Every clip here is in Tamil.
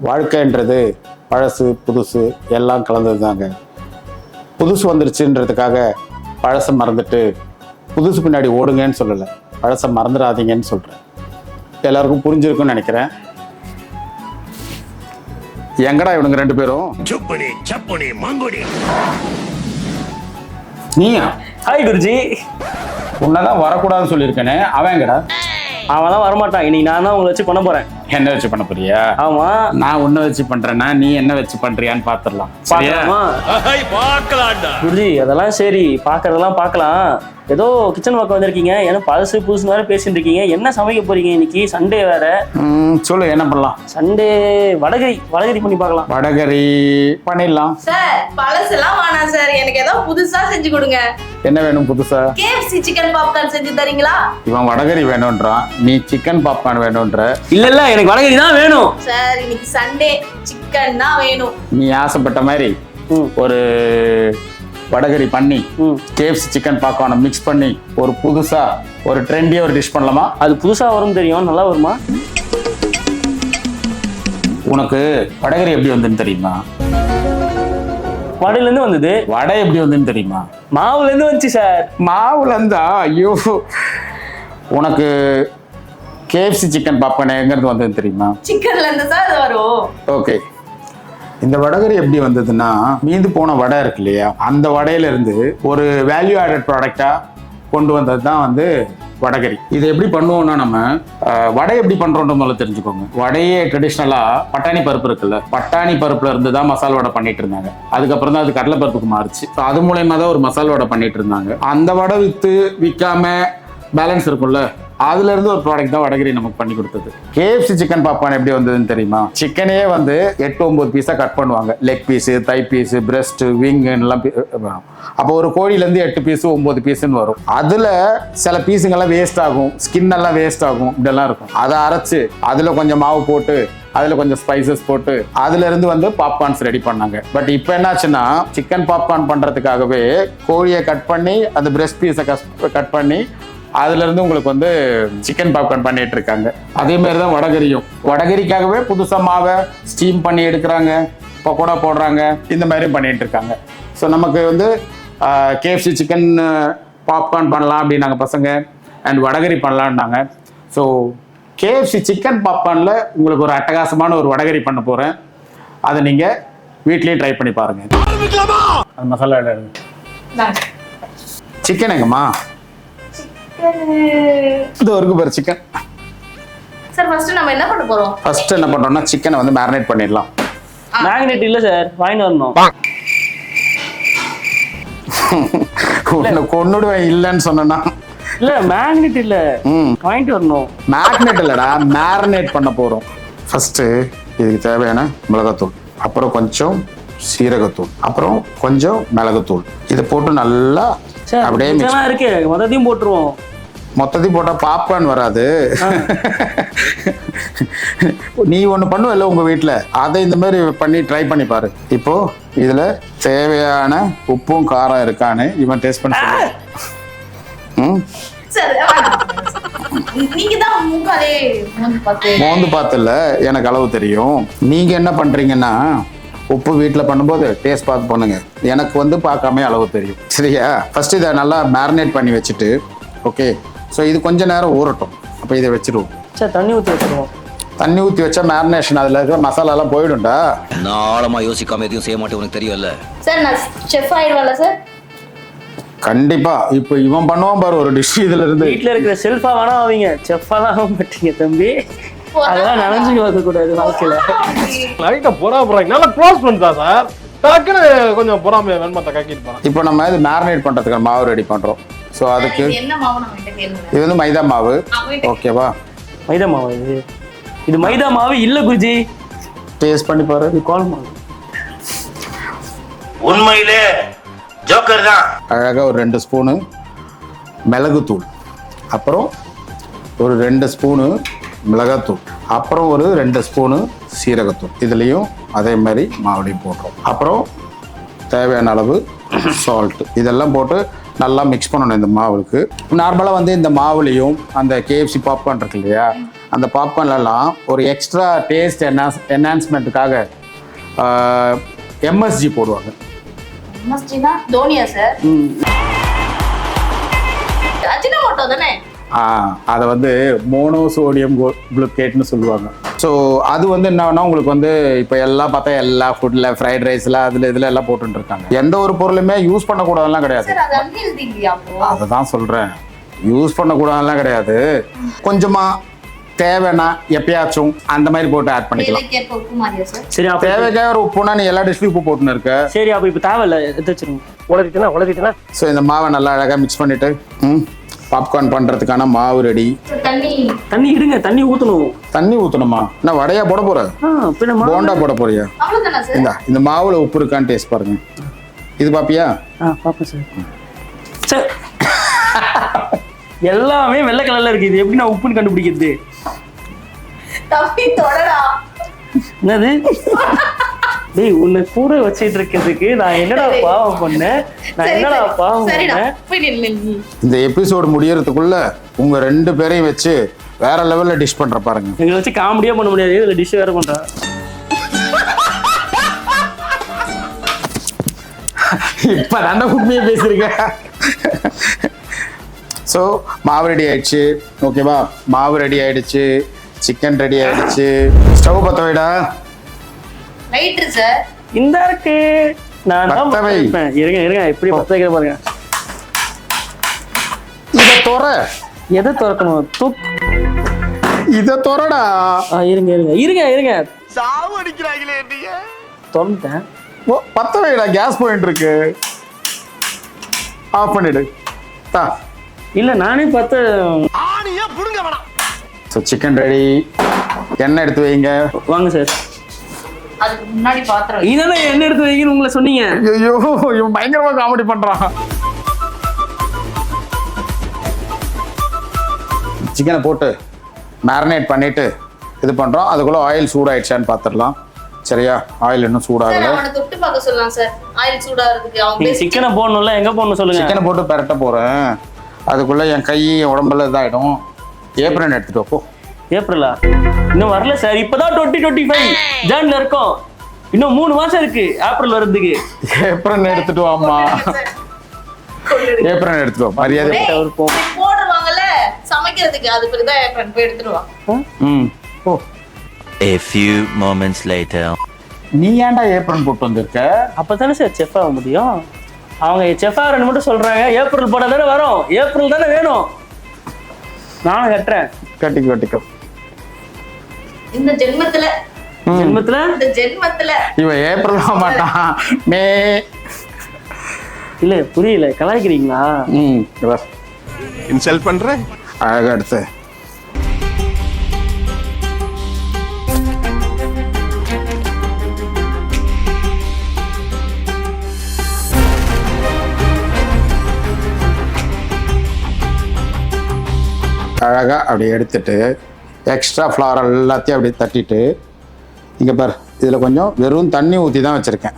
வாழ்க்கைன்றது பழசு புதுசு எல்லாம் கலந்தது தாங்க. புதுசு வந்துருச்சுன்றதுக்காக பழசை மறந்துட்டு புதுசு பின்னாடி ஓடுங்கன்னு சொல்லலை, பழசை மறந்துடாதீங்கன்னு சொல்கிறேன். எல்லாருக்கும் புரிஞ்சிருக்குன்னு நினைக்கிறேன். எங்கடா இவனுங்க ரெண்டு பேரும்? நீயா? ஹாய் குருஜி. உன்னதான் வரக்கூடாதுன்னு சொல்லியிருக்கேனே, அவன் எங்கடா? அவன் தான் வரமாட்டான். இன்னைக்கு நான் தான் உங்களை வச்சு பண்ண போறேன். என்ன வச்சு பண்ண போறியா? ஆமா, நான் உன்னை வச்சு பண்றேன்னா நீ என்ன வச்சு பண்றியான்னு பாத்துடலாம். குருஜி அதெல்லாம் சரி, பாக்குறதெல்லாம் பார்க்கலாம். ஏதோ கிச்சன் பக்கம் வந்திருக்கீங்க, ஏன்னா பழசு புதுசு வேற பேசிட்டு இருக்கீங்க. என்ன சமைக்க போறீங்க இன்னைக்கு? சண்டே வேற. சொல்லு, என்ன பண்ணலாம்? சண்டே வடகரி பண்ணி பார்க்கலாம். வடகரி பண்ணிடலாம் சார். பழசெல்லாம் வேணாம் சார், எனக்கு ஏதோ புதுசா செஞ்சு கொடுங்க. என்ன வேணும் புதுசா? KFC சிக்கன் பாப்கார்ன் செஞ்சு தரீங்களா? இவன் வடகரி வேணும்ன்றான், நீ சிக்கன் பாப்கார்ன் வேணும்ன்ற. இல்ல எனக்கு வடகரி தான் வேணும் சார். இன்னைக்கு சண்டே, சிக்கன் தான் வேணும். நீ ஆசைப்பட்ட மாதிரி ஒரு வடகரி பண்ணி KFC சிக்கன் பாப்கார்னை மிக்ஸ் பண்ணி ஒரு புதுசா ஒரு ட்ரெண்டியா ஒரு டிஷ் பண்ணலாமா? அது புதுசா வரும் தெரியும், நல்லா வருமா? உனக்கு வடகரி எப்படி வந்துன்னு தெரியுமா? வடையில இருந்து வந்தது. வடை எப்படி வந்துன்னு தெரியுமா? மாவுல இருந்து வந்துச்சு சார். மாவுல இருந்தா? ஐயோ, உனக்கு KFC சிக்கன் பாப்கார்ன் எங்க இருந்து வந்ததுன்னு தெரியுமா? சிக்கன்ல இருந்து சார் அது வரும். ஓகே, இந்த வடகரி எப்படி வந்ததுன்னா, மீந்து போன வடை இருக்கு இல்லையா, அந்த வடையில இருந்து ஒரு வேல்யூ ஆடட் ப்ராடக்டா கொண்டு வந்தது தான் வந்து வடகரி. இதை எப்படி பண்ணுவோம்னா, நம்ம வடை எப்படி பண்றோம்ன்ற முதல்ல தெரிஞ்சுக்கோங்க. வடையே ட்ரெடிஷ்னலா பட்டாணி பருப்பு இருக்குல்ல, பட்டாணி பருப்புல இருந்து தான் மசால் வடை பண்ணிட்டு இருந்தாங்க. அதுக்கப்புறம் தான் அது கடலை பருப்புக்கு மாறுச்சு. அது மூலயமா தான் ஒரு மசால் வடை பண்ணிட்டு இருந்தாங்க. அந்த வடை விற்காம பேலன்ஸ் இருக்கும்ல, அதுல இருந்து ஒரு ப்ராடக்ட் தான் வடகரி நமக்கு பண்ணி கொடுத்தது. KFC சிக்கன் பாப்கார்ன் எப்படி வந்ததுன்னு தெரியுமா? சிக்கனே வந்து 8-9 பீஸா கட் பண்ணுவாங்க. லெக் பீஸ், தை பீஸ், பிரெஸ்ட், விங் எல்லாம். அப்போ ஒரு கோழில இருந்து 8 பீஸ் 9 பீஸ்ன்னு வரும். அதுல சில பீஸுங்கெல்லாம் வேஸ்ட் ஆகும், ஸ்கின் எல்லாம் வேஸ்ட் ஆகும், இப்படியெல்லாம் இருக்கும். அதை அரைச்சு அதுல கொஞ்சம் மாவு போட்டு அதுல கொஞ்சம் ஸ்பைசஸ் போட்டு அதுல இருந்து வந்து பாப்கார்ன்ஸ் ரெடி பண்ணாங்க. பட் இப்போ என்னாச்சுன்னா, சிக்கன் பாப்கார்ன் பண்றதுக்காகவே கோழியை கட் பண்ணி அந்த பிரெஸ்ட் பீஸை கட் பண்ணி அதுல இருந்து உங்களுக்கு வந்து சிக்கன் பாப்கார்ன் பண்ணிட்டு இருக்காங்க. அதே மாதிரி தான் வடகரியும். வடகரிக்காகவே புதுசா மாவை ஸ்டீம் பண்ணி எடுக்கிறாங்க, பக்கோடா போடுறாங்க, இந்த மாதிரி பண்ணிட்டு இருக்காங்க. ஸோ நமக்கு வந்து KFC சிக்கன் பாப்கார்ன் பண்ணலாம் அப்படின்னாங்க பசங்க, அண்ட் வடகரி பண்ணலான்னாங்க. ஸோ KFC சிக்கன் பாப்கார்னில் உங்களுக்கு ஒரு அட்டகாசமான ஒரு வடகரி பண்ண போகிறேன். அதை நீங்கள் வீட்லேயும் ட்ரை பண்ணி பாருங்க. அந்த மசாலா சிக்கன் எங்கம்மா? இது ஒரு பேர் சிக்கன். சார் ஃபர்ஸ்ட் நம்ம என்ன பண்ண போறோம்? ஃபர்ஸ்ட் என்ன பண்றோம்னா, சிக்கனை வந்து மேரினேட் பண்ணிடலாம். மேக்னெட் இல்ல சார், வாங்கிட்டு வரணும். உன்னை கொன்னுடுவேன் இல்லைன்னு சொன்னா. இல்ல மேக்னெட் இல்ல, வாங்கிட்டு வரணும். மேக்னெட் இல்லடா, மேரினேட் பண்ண போறோம். ஃபர்ஸ்ட் இதுக்கு தேவையான மிளகாத்தூள், அப்புறம் கொஞ்சம் சீரகத்தூள், அப்புறம் கொஞ்சம் மிளகுத்தூள். இதை போட்டு நல்லா அப்படியே இருக்கு. மொத்தத்தையும் போட்டுருவோம். மொத்தத்தையும் போட்டா பாப்கார்ன் வராது. நீ ஒண்ணு பண்ணுவல உங்க வீட்டுல, அதை இந்த மாதிரி பண்ணி ட்ரை பண்ணி பாரு. இப்போ இதுல தேவையான உப்பும் காரம் இருக்கான்னு இவன் டேஸ்ட் பண்ணி மோந்து பார்த்துல எனக்கு அளவு தெரியும். நீங்க என்ன பண்றீங்கன்னா, உப்பு வீட்டில் பண்ணும்போது டேஸ்ட் பார்த்து பண்ணுங்க, எனக்கு வந்து பார்க்காம அளவு தெரியும். சரியா? ஃபர்ஸ்ட் இதை நல்லா மேரினேட் பண்ணி வச்சுட்டு, ஓகே. ஸோ இது கொஞ்ச நேரம் ஊறட்டும். அப்போ இதை வச்சிருவோம். சார் தண்ணி ஊற்றி வச்சிருவோம். தண்ணி ஊற்றி வச்சா மேரினேஷன் அதில் இருக்கிற மசாலாலாம் போயிடும்டா. நாளமா யோசிக்காம எதையும் செய்ய மாட்டேன், உனக்கு தெரியும்ல சார். நான் செஃப் ஆயிடுவான்ல சார்? கண்டிப்பா. இப்போ இவன் பண்ணுவான் பாரு ஒரு டிஷ். இதுல இருந்து வீட்டில் இருக்கிற செல்ஃபா வேணா ஆவீங்க, செஃப்பாலாம் ஆக மாட்டீங்க தம்பி. அதெல்லாம் நினைஞ்சு வைக்க கூடாது வாழ்க்கையில. லைட்டா போறாங்க, நல்லா க்ளோஸ் பண்ணிட்டா சார். டக்குன்னு கொஞ்சம் பொறாமையா வெண்மத்தை கக்கிட்டு போறான். இப்போ நம்ம இது மேரினேட் பண்றதுக்கு மாவு ரெடி பண்றோம். ஸோ அதுக்கு என்ன மாவு நம்ம கிட்ட கேளுங்க. இது வந்து மைதா மாவு. ஓகேவா? மைதா மாவு இது மைதா மாவு இல்ல குருஜி. டேஸ்ட் பண்ணி பாரு. இது கோல் மாவு. உண்மையிலே ஜோக்கர் தான். அழகா ஒரு 2 ஸ்பூனு மிளகுத்தூள், அப்புறம் ஒரு 2 ஸ்பூனு மிளகாத்தூள், அப்புறம் ஒரு 2 ஸ்பூனு சீரகத்தூள். இதுலேயும் அதே மாதிரி மாவுலையும் போடுறோம். அப்புறம் தேவையான அளவு சால்ட்டு. இதெல்லாம் போட்டு நல்லா மிக்ஸ் பண்ணணும் இந்த மாவுக்கு. நார்மலாக வந்து இந்த மாவுலையும் அந்த KFC பாப்கார்ன் இருக்கு இல்லையா, அந்த பாப்கார்ன்லாம் ஒரு எக்ஸ்ட்ரா டேஸ்ட் என்ஹான்ஸ்மெண்ட்டுக்காக எம்எஸ்ஜி போடுவாங்க. மஸ்டினா தோனியா சார்? அஜினோமோட்டோ தானே? அதை வந்து மோனோசோடியம் குளுக்கேட்னு சொல்லுவாங்க. ஸோ அது வந்து என்னன்னா உங்களுக்கு வந்து இப்போ எல்லாம் பார்த்தா எல்லா ஃபுட்டில் ஃப்ரைட் ரைஸில் அதில் இதில் எல்லாம் போட்டுட்டு இருக்காங்க. எந்த ஒரு பொருளுமே யூஸ் பண்ணக்கூடாதுலாம் கிடையாது. சார் அது அன்ஹெல்தி இல்லையா அப்போ? அதை தான் சொல்கிறேன், யூஸ் பண்ணக்கூடாதுலாம் கிடையாது. கொஞ்சமாக தேவைன்னா எப்பயாச்சும் அந்த மாதிரி போட்டு ஆட் பண்ணிக்கலாம். தேவைக்கேற்ப உப்பு மாதிரியா சார்? சரி அப்ப தேவைக்காக ஒரு உப்புனா நீ எல்லா டிஷ்லையும் உப்பு போட்டுன்னு இருக்க. சரி அப்ப இப்ப தேவையில்ல, எடுத்து வச்சிருங்க. உளறிட்டேனா ஸோ இந்த மாவை நல்லா அழகாக மிக்ஸ் பண்ணிவிட்டு பாப்கார்ன் பண்ணுறதுக்கான மாவு ரெடி. தண்ணி இடுங்க, தண்ணி ஊற்றணும். தண்ணி ஊற்றணுமா? என்ன வடையா போட போற? போண்டா போட போறியா? அவ்வளவுதானா சார்? இந்த மாவுல உப்பு இருக்கான்னு டேஸ்ட் பாருங்க. இது பாப்பியா? பாப்பேன் சார். சார் எல்லாமே வெள்ளை கலர்ல இருக்கு, இது எப்படி நான் உப்புன்னு கண்டுபிடிக்கிறது? தம்பி தொடடா. என்னது? டேய் உன்னை கூட வச்சிட்டு இருக்கிறதுக்கு நான் என்னடா பாவம் பண்ணேன்? இந்த எபிசோடு முடியறதுக்குள்ள உங்க 2 பேரையும் வச்சு வேற லெவல்ல டிஷ் பண்ற பாருங்க. எங்களை வச்சு காமெடியா பண்ண முடியாது, இதுல டிஷ் வேற பண்றேன். இப்ப தானே உண்மையை பேசுறீங்க. ஸோ மாவு ரெடி ஆயிடுச்சு. ஓகேவா? மாவு ரெடி ஆயிடுச்சு, சிக்கன் ரெடி ஆயிடுச்சு. ஸ்டவ் பத்த வைடா. Right sir. இந்த இருக்கு நான் தான் பத்த வை. இருங்க எப்படி பத்த வைக்கிற பாருங்க. இத தொற. எதை திறக்கணும்? இத தொறடா. இருங்க சாவு அடிக்கிறாங்களே நீங்க. திறந்துட்டேன். ஓ பத்த வைடா, கேஸ் பாயிண்ட் இருக்கு. ஆஃப் பண்ணிடு. தா இல்ல நானே பார்த்து. ஆணியா புடுங்க வேணாம். So chicken ready. எண்ணெய் எடுத்து வைங்க. வாங்க சார். அதுக்கு முன்னாடி பாத்திரம் இதெல்லாம் என்ன எடுத்து வைக்கணும் உங்களை சொன்னீங்க? ஐயோ இவன் பயங்கரமா காமெடி பண்றான். சிக்கனை போட்டு மேரினேட் பண்ணிட்டு இது பண்றோம். அதுக்குள்ள ஆயில் சூடாயிடுச்சான்னு பார்த்துடலாம். சரியா? ஆயில் இன்னும் சூடாகல. அவனை தொட்டு பார்க்க சொல்லலாம் சார், ஆயில் சூடாகிறதுக்கு. நீங்க அவங்க சிக்கனை போடணும்ல, எங்க போடணும் சொல்லுங்க. சிக்கனை போட்டு பெரட்ட போறேன். அதுக்குள்ள என் கை உடம்புல இதாயிடும். ஏப்ரன் எடுத்துட்டு போ. ஏப்ரலா? இன்னும் வரல சார், இப்பதான் 2025 ஜான்ல இருக்கோம். இன்னும் 3 மாசம் இருக்கு ஏப்ரல் வர்றதுக்கு. ஏப்ரன் எடுத்துட்டு வாமா. ஏப்ரன் எடுத்துட்டு வா. மரியாதை போடுவாங்கல்ல சமைக்கிறதுக்கு, அது பிறகுதான் ஏப்ரன் போய் எடுத்துருவா. ஓ. A few moments later. நீ ஏன்டா ஏப்ரன் போட்டு வந்திருக்க? அப்பதானே சார் செஃப் ஆக முடியும். அவங்க செஃப் ஆகிறன்னு மட்டும் சொல்றாங்க. ஏப்ரல் போட தானே வரும், ஏப்ரல் தானே வேணும். நானும் கட்டுறேன். கட்டிக்கோ. இந்த ஜென்மத்துல இவன் ஏப்ரல் ஆக மாட்டான், மே. இல்ல புரியல, கலாய்க்கிறீங்களா? இன்சல்ட் பண்ற. அழகா எடுத்து அழகா அப்படி எடுத்துட்டு எக்ஸ்ட்ரா ஃப்ளார் எல்லாத்தையும் அப்படி தட்டிட்டு இங்க பாரு, இதுல கொஞ்சம் வெறும் தண்ணி ஊற்றி தான் வச்சிருக்கேன்.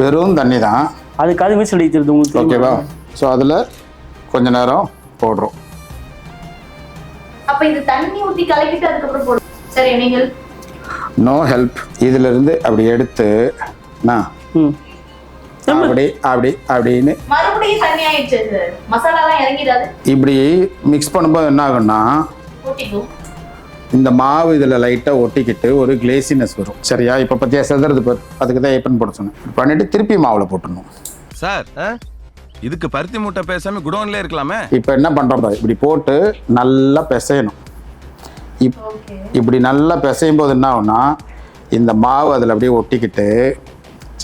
வெறும் தண்ணி தான். அதுக்காக வீசல் அடிக்கிறது உங்களுக்கு ஓகேவா? ஸோ அதில் கொஞ்ச நேரம் போடுறோம். அப்ப இது தண்ணி ஊத்தி கலக்கிட்டு அதுக்கப்புறம் போடுறோம். சரி, நீங்கள் நோ ஹெல்ப். இதுல இருந்து அப்படி எடுத்து நான் அப்படி அப்படின்னு மறுபடியும் தண்ணி ஆயிடுச்சு சார். மசாலாலாம் இறங்கிடாது. இப்படி மிக்ஸ் பண்ணும்போது என்ன ஆகும்னா ஊத்திக்கும். இந்த மாவு இதுல லைட்டா ஒட்டிக்கிட்டு ஒரு கிளேசினஸ் வரும். சரியா? இப்ப பத்தியா செதறது பாரு, அதுக்கு தான் ஏப்பன் போட சொன்னேன். பண்ணிட்டு திருப்பி மாவுல போட்டுடணும். சார் இதுக்கு பருத்தி மூட்டை பேசாம குடோன்ல இருக்கலாமே. இப்ப என்ன பண்றோம், இப்படி போட்டு நல்லா பிசையணும். இப்படி நல்லா பிசையும் போது என்ன ஆகும்னா இந்த மாவு அதில் அப்படியே ஒட்டிக்கிட்டு,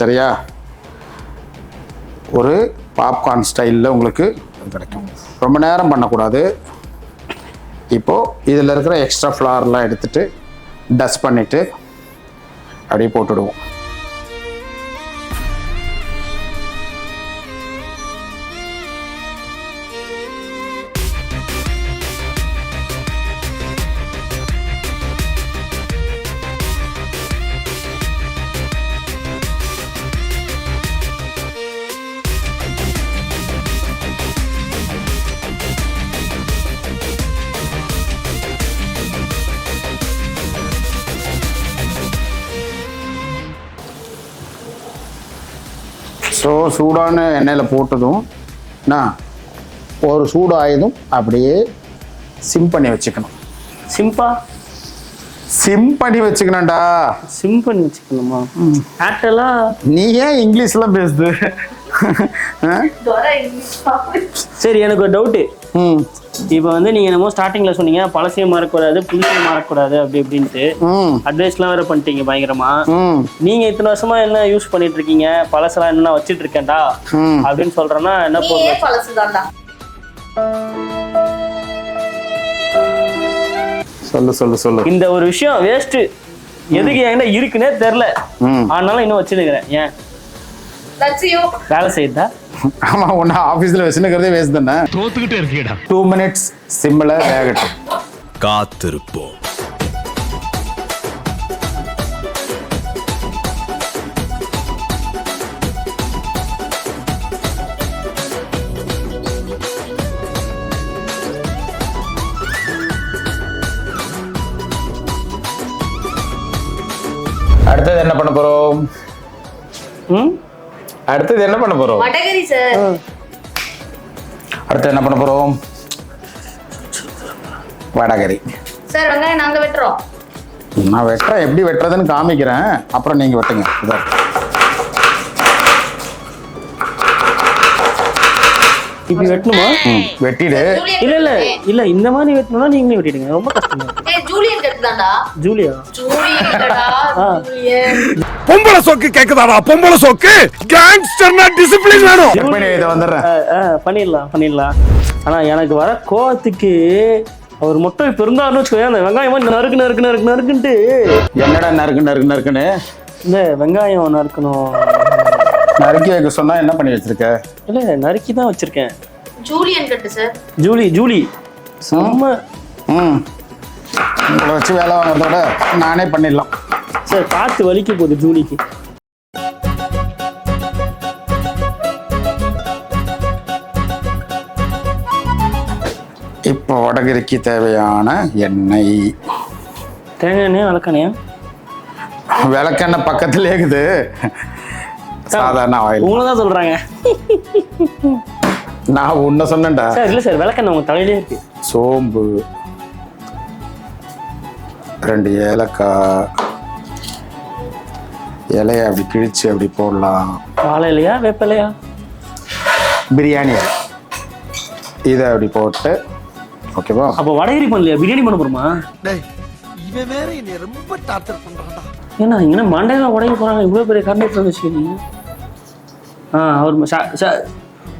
சரியா, ஒரு பாப்கார்ன் ஸ்டைலில் உங்களுக்கு கிடைக்கும். ரொம்ப நேரம் பண்ணக்கூடாது. இப்போது இதில் இருக்கிற எக்ஸ்ட்ரா ஃப்ளார்லாம் எடுத்துகிட்டு டஸ்ட் பண்ணிவிட்டு அப்படியே போட்டுடுவோம். ஸோ சூடான எண்ணெயில் போட்டதும் நான் ஒரு சூடாயதும் அப்படியே சிம் பண்ணி வச்சுக்கணும். சிம் பண்ணி வச்சுக்கணும்டா. சிம் பண்ணி வச்சுக்கணுமா? ஏர்டெல்லா? நீ ஏன் இங்கிலீஷ்லாம் பேசுது? சரி, எனக்கு ஒரு டவுட்டு. ம் இப்போ வந்து நீங்க என்னமோ ஸ்டார்டிங்ல சொன்னீங்க பழசையும் மாறக்கூடாது புதுசையும் மாறக்கூடாது அப்படி இப்படின்ட்டு அட்வைஸ்லாம் வேற பண்ணிட்டீங்க பயங்கரமா. நீங்க இத்தனை வருஷமா என்ன யூஸ் பண்ணிட்டு இருக்கீங்க? பழசெல்லாம் என்ன வச்சிட்டு இருக்கேன்டா அப்படின்னு சொல்றேன்னா என்ன போடுறது? பழசுதான்டா. சொல்லு. இந்த ஒரு விஷயம் வேஸ்ட், எதுக்கு என்கிட்ட இருக்குன்னே தெரியல, ஆனாலும் இன்னும் வச்சிருக்கிறேன். ஏன்? வேலை செய்யுதா? ஆமா, ஒன்னு ஆபீஸ்ல வச்சுக்கிறதே வேஸ்ட் தானே. தோத்துக்கிட்டே இருக்கீடா. 2 minutes சிம்ல வேகட்டும். காத்திருப்போம். அடுத்தது என்ன பண்ண போறோம்? அடுத்தது என்ன பண்ண போறோம்? வடகரி சார். அடுத்து என்ன பண்ண போறோம்? வடகரி. சார் வெங்காயம் நாங்க வெட்டுறோம். நான் வெட்டுறேன், எப்படி வெட்டுறதுன்னு காமிக்கிறேன், அப்புறம் நீங்க வெட்டுங்க. இதோ இப்படி வெட்டணுமா? வெட்டிடு. இல்ல இந்த மாதிரி வெட்டணும்னா நீங்களே வெட்டிடுங்க, ரொம்ப கஷ்டமா இருக்கு. ஜூலியன் கட்டுதான்டா. ஜூலியா? பொம்பளை சோக்கு கேக்குதாடா? பொம்பளை சோக்கு கேங்ஸ்டர்னா டிசிப்ளின் வேணும். இதை வந்துடுறேன். பண்ணிடலாம். ஆனா எனக்கு வர கோவத்துக்கு அவர் மட்டும் இப்ப இருந்தாருன்னு வச்சுக்கோங்க, அந்த வெங்காயம் நறுக்குன்ட்டு. என்னடா நறுக்குன்னு இந்த வெங்காயம் நறுக்கணும். நறுக்கி வைக்க சொன்னா என்ன பண்ணி வச்சிருக்க? இல்ல நறுக்கி தான் வச்சிருக்கேன். ஜூலியன் கட்டு சார். ஜூலி செம்ம. உங்களை வச்சு வேலை வாங்குறதோட நானே பண்ணிடலாம் சார். காத்து வலிக்க போகுது ஜூலிக்கு. இப்போ வடகரிக்கு தேவையான எண்ணெய். தேங்காய் எண்ணெய் விளக்கெண்ணெயா? விளக்கெண்ணெய் பக்கத்துல இருக்குது. சாதாரண ஆயில். உங்களதான் சொல்றாங்க. நான் உன்ன சொன்னேன்டா சார். இல்ல சார், விளக்கெண்ணெய் உங்க தலையிலே இருக்கு. சோம்பு, 2 ஏலக்காய் இலையை அப்படி கிழிச்சு அப்படி போடலாம். வாழை இலையா வேப்பிலையா? பிரியாணி இதை அப்படி போட்டு. ஓகேவா? அப்போ வடகரி பண்ணலையா? பிரியாணி பண்ண போறோமா? இவன் வேற என்னை ரொம்ப டார்ச்சர் பண்றான்டா. ஏன்னா இங்கே மண்டையில உடைக்க போறாங்க, இவ்வளவு பெரிய கண்டக்டர் வச்சுக்கிறீங்க. அவர்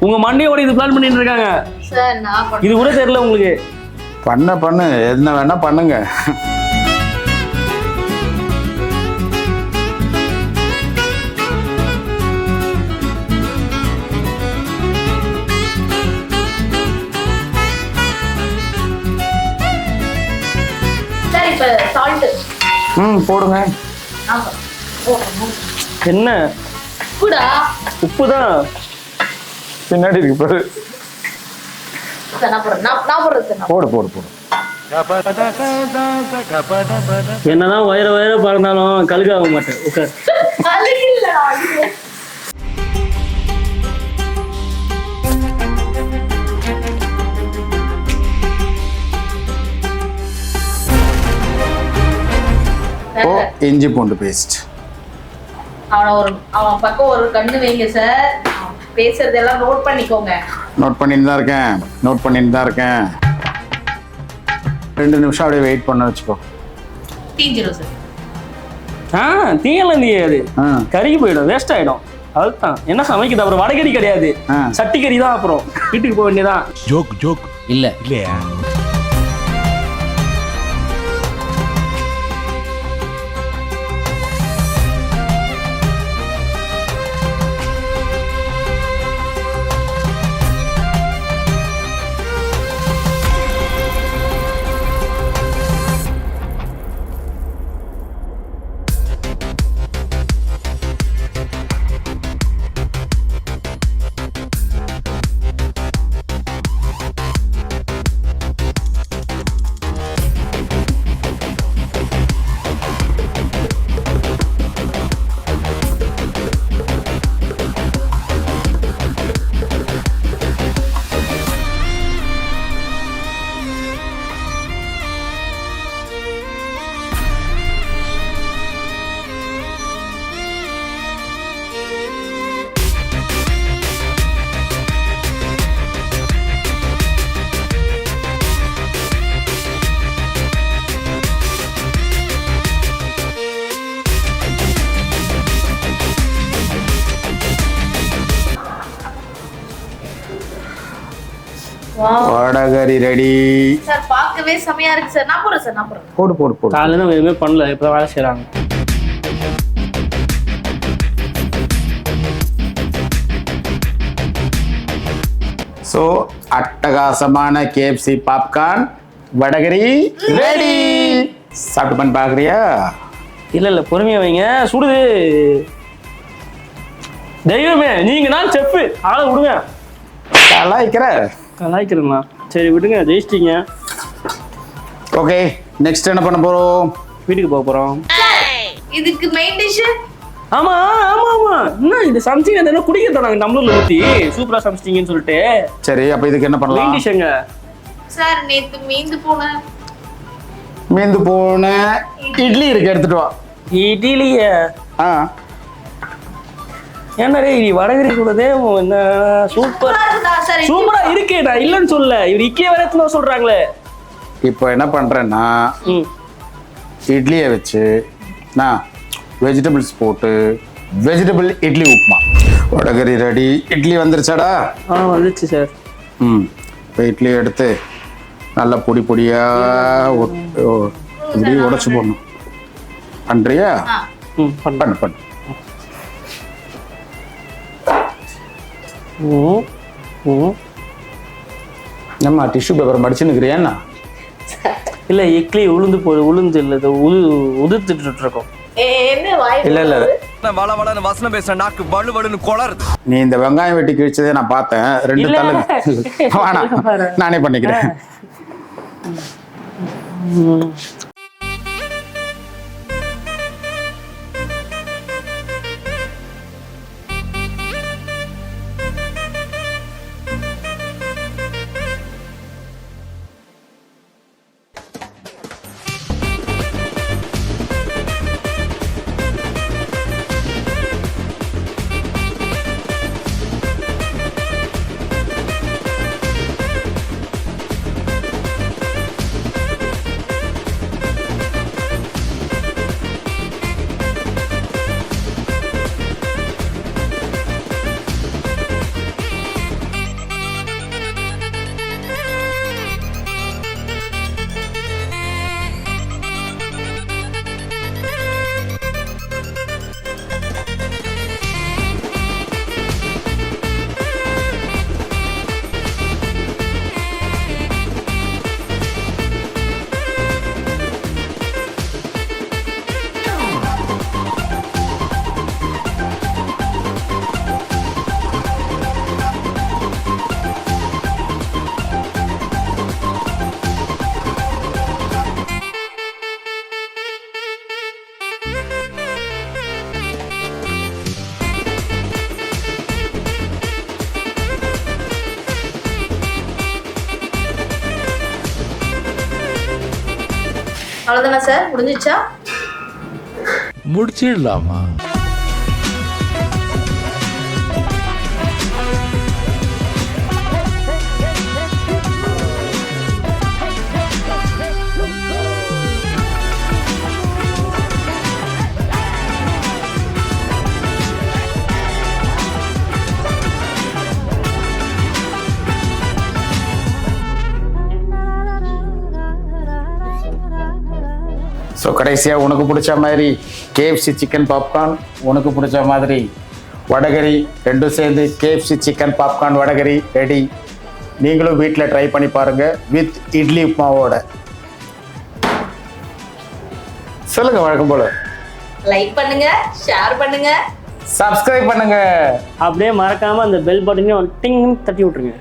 உங்க மண்டையை உடையது பிளான் பண்ணிட்டு இருக்காங்க சார். நான் இது கூட தெரியல உங்களுக்கு. பண்ணு என்ன வேணா பண்ணுங்க. சார் இப்ப சால்ட். போடுங்க. என்ன உப்புடா? உப்பு தான் பின்னாடி இருக்கு பாரு. நான் போடுறேன். போடு. என்னதான் வயிற பறந்தாலும் கழுகாக மாட்டேன். உட்கார். இஞ்சி பூண்டு பேஸ்ட். அவன் பக்கம் ஒரு கண்ணு வைங்க சார். பேசுறதெல்லாம் நோட் பண்ணிக்கோங்க. நோட் பண்ணிட்டு தான் இருக்கேன். 2 நிமிஷம் அப்படியே வெயிட் பண்ண வச்சுக்கோ. தீஞ்சிரும் சார். தீயெல்லாம் தீயாது, கருகி போயிடும், வேஸ்ட் ஆயிடும். அதுதான் என்ன சமைக்குது. அப்புறம் வடகறி கிடையாது, சட்டி கறி தான். அப்புறம் வீட்டுக்கு போக வேண்டியதான். ஜோக் இல்லையா? வடகரி ரெடி. சார் பார்க்கவே செமையா இருக்கு சார். நான் போறேன் சார், நான் போறேன். போடு போடு போடு. காலையில நம்ம எதுவுமே பண்ணல, இப்பதான் வேலை செய்யறாங்க. ஸோ அட்டகாசமான KFC பாப்கார்ன் வடகரி ரெடி. சாப்பிட்டு பண்ணி பார்க்குறியா? இல்ல பொறுமையா வைங்க, சுடுது. தெய்வமே, நீங்க தான் செஃப், ஆளை விடுங்க. கலாய்க்கிறேங்களா? சரி விடுங்க, ஜெயிச்சிட்டீங்க. ஓகே, நெக்ஸ்ட் என்ன பண்ண போறோம்? வீட்டுக்கு போக போறோம். இதுக்கு மெயின் டிஷ் ஆமா ஆமா ஆமா, என்ன இது சமைச்சிங்க? என்ன குடிக்கிறோம் நாங்க டம்ளர்ல ஊத்தி சூப்பரா சமைச்சிட்டீங்கன்னு சொல்லிட்டு. சரி, அப்ப இதுக்கு என்ன பண்ணலாம்? மெயின் டிஷ்ங்க சார். நேத்து மீந்து போன இட்லி இருக்கு, எடுத்துட்டு வா. இட்லிய என்ன ரே, இது வடகரி கூடதே என்ன சூப்பர் சார். சூப்பரா இருக்கு, நான் இல்லைன்னு சொல்ல. இவர் இட்லியை வேற எத்தனை சொல்றாங்களே. இப்போ என்ன பண்றேன்னா, இட்லியை வச்சு நான் வெஜிடபிள்ஸ் போட்டு வெஜிடபிள் இட்லி உப்புமா. வடகரி ரெடி. இட்லி வந்துருச்சாடா? வந்துச்சு சார். இப்போ இட்லி எடுத்து நல்லா பொடி பொடியா இப்படி உடைச்சு போடணும். பண்றியா? பண்ணு பண்ணு. நம்ம டிஷ்யூ பேப்பர் மடிச்சுன்னுக்கிறியாண்ணா? இல்ல இட்லி உளுந்து உளுந்து இல்ல, உதுத்துட்டு இருக்கோம். என்ன வாய்? இல்ல இல்ல, வள வளன்னு வசனம் பேசுற நாக்கு வலு வலுன்னு கொளருது. நீ இந்த வெங்காயம் வெட்டி கிழிச்சதே நான் பார்த்தேன். 2 தள்ளுங்க. வேணாம், நானே பண்ணிக்கிறேன். அவ்வளவுதானா சார்? முடிஞ்சிச்சா? முடிச்சிடலாமா? ஸோ கடைசியாக உனக்கு பிடிச்ச மாதிரி KFC சிக்கன் பாப்கார்ன், உனக்கு பிடிச்ச மாதிரி வடகரி, ரெண்டும் சேர்ந்து KFC chicken popcorn vada curry ready. நீங்களும் வீட்டில் ட்ரை பண்ணி பாருங்கள் வித் இட்லி உப்புமாவோட. சொல்லுங்க வழக்கம் போல. லைக் பண்ணுங்க, ஷேர் பண்ணுங்க, சப்ஸ்கிரைப் பண்ணுங்க. அப்படியே மறக்காம அந்த பெல் பட்டனையும் டிங் தட்டி விட்டுருங்க.